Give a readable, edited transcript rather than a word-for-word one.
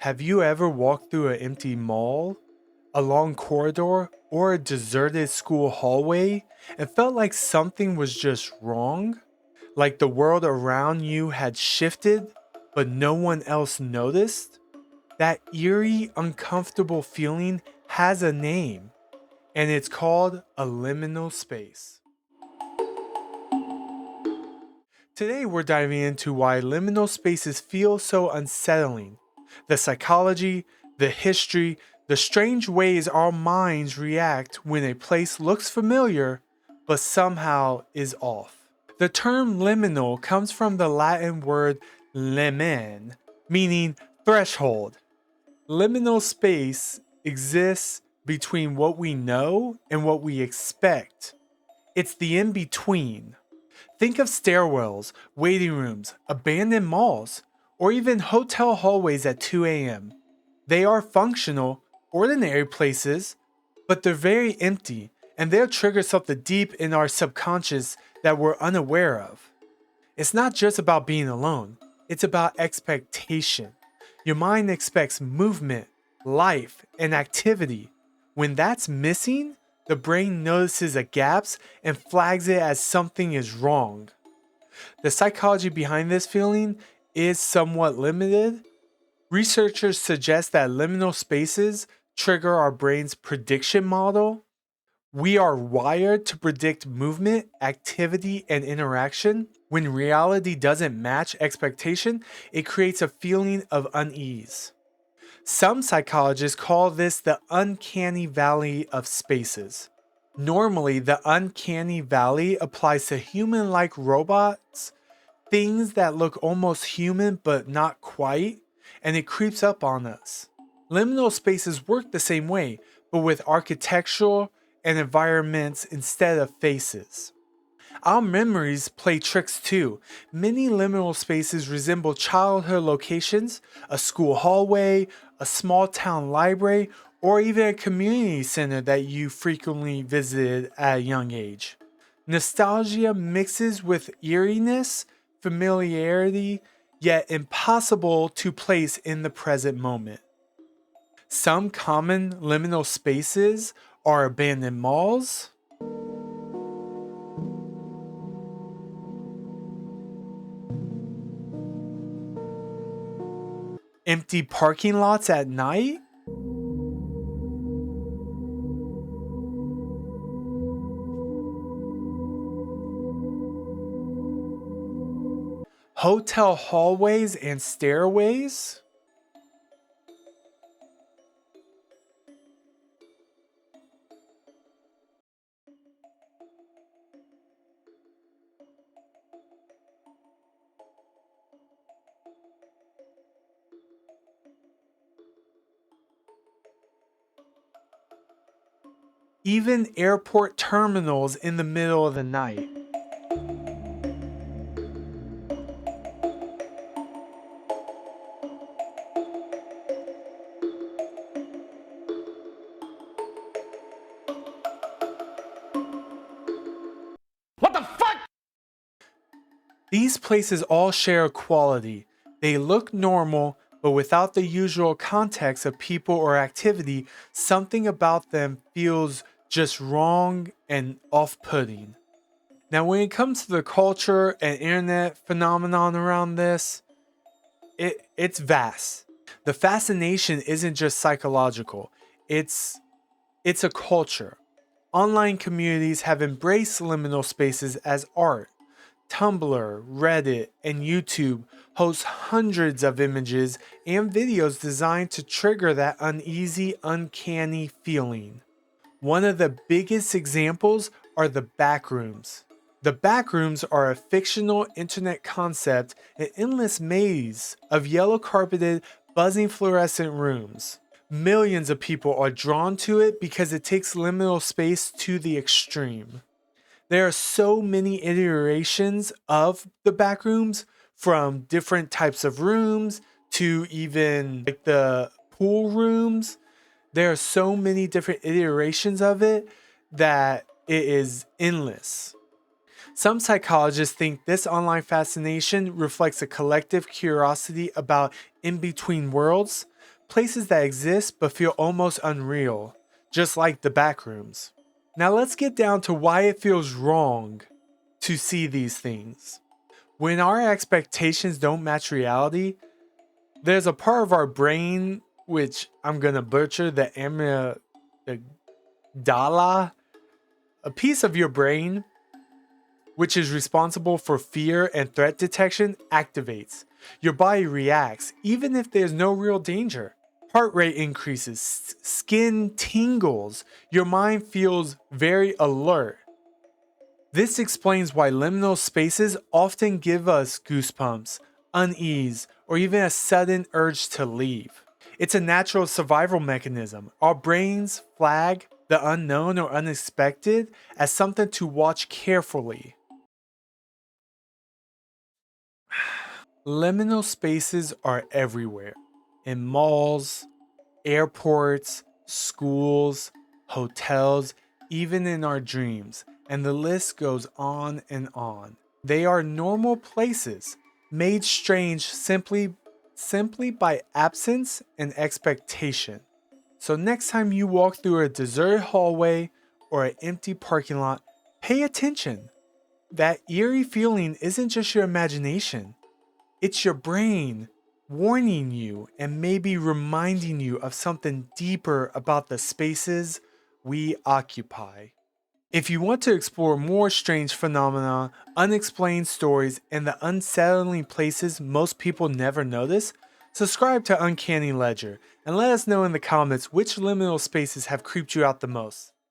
Have you ever walked through an empty mall, a long corridor, or a deserted school hallway and felt like something was just wrong? Like the world around you had shifted, but no one else noticed? That eerie, uncomfortable feeling has a name, and it's called a liminal space. Today, we're diving into why liminal spaces feel so unsettling, the psychology, the history, the strange ways our minds react when a place looks familiar but somehow is off. The term liminal comes from the Latin word limen, meaning threshold. Liminal space exists between what we know and what we expect. It's the in between. Think of stairwells, waiting rooms, abandoned malls, or even hotel hallways at 2 a.m. They are functional, ordinary places, but they're very empty and they'll trigger something deep in our subconscious that we're unaware of. It's not just about being alone, it's about expectation. Your mind expects movement, life, and activity. When that's missing, the brain notices the gaps and flags it as something is wrong. The psychology behind this feeling is somewhat limited. Researchers suggest that liminal spaces trigger our brain's prediction model. We are wired to predict movement, activity, and interaction. When reality doesn't match expectation, it creates a feeling of unease. Some psychologists call this the uncanny valley of spaces. Normally, the uncanny valley applies to human like robots, things that look almost human but not quite, and it creeps up on us. Liminal spaces work the same way, but with architectural and environments instead of faces. Our memories play tricks too. Many liminal spaces resemble childhood locations, a school hallway, a small town library, or even a community center that you frequently visited at a young age. Nostalgia mixes with eeriness, familiarity, yet impossible to place in the present moment. Some common liminal spaces are abandoned malls, empty parking lots at night, hotel hallways and stairways, even airport terminals in the middle of the night. These places all share a quality. They look normal, but without the usual context of people or activity, something about them feels just wrong and off-putting. Now, when it comes to the culture and internet phenomenon around this, it's vast. The fascination isn't just psychological, it's a culture. Online communities have embraced liminal spaces as art. Tumblr, Reddit, and YouTube host hundreds of images and videos designed to trigger that uneasy, uncanny feeling. One of the biggest examples are the backrooms. The backrooms are a fictional internet concept, an endless maze of yellow carpeted, buzzing fluorescent rooms. Millions of people are drawn to it because it takes liminal space to the extreme. There are so many iterations of the backrooms, from different types of rooms to even like the pool rooms. There are so many different iterations of it that it is endless. Some psychologists think this online fascination reflects a collective curiosity about in between worlds, places that exist but feel almost unreal, just like the back rooms. Now let's get down to why it feels wrong to see these things. When our expectations don't match reality, there's a part of our brain, which I'm gonna butcher, the amygdala, a piece of your brain which is responsible for fear and threat detection, activates. Your body reacts even if there's no real danger. Heart rate increases, skin tingles, your mind feels very alert. This explains why liminal spaces often give us goosebumps, unease, or even a sudden urge to leave. It's a natural survival mechanism. Our brains flag the unknown or unexpected as something to watch carefully. Liminal spaces are everywhere in malls, airports, schools, hotels, even in our dreams, and the list goes on and on. They are normal places, made strange simply by absence and expectation. So next time you walk through a deserted hallway or an empty parking lot, pay attention. That eerie feeling isn't just your imagination. It's your brain warning you and maybe reminding you of something deeper about the spaces we occupy. If you want to explore more strange phenomena, unexplained stories, and the unsettling places most people never notice, subscribe to Uncanny Ledger and let us know in the comments which liminal spaces have creeped you out the most.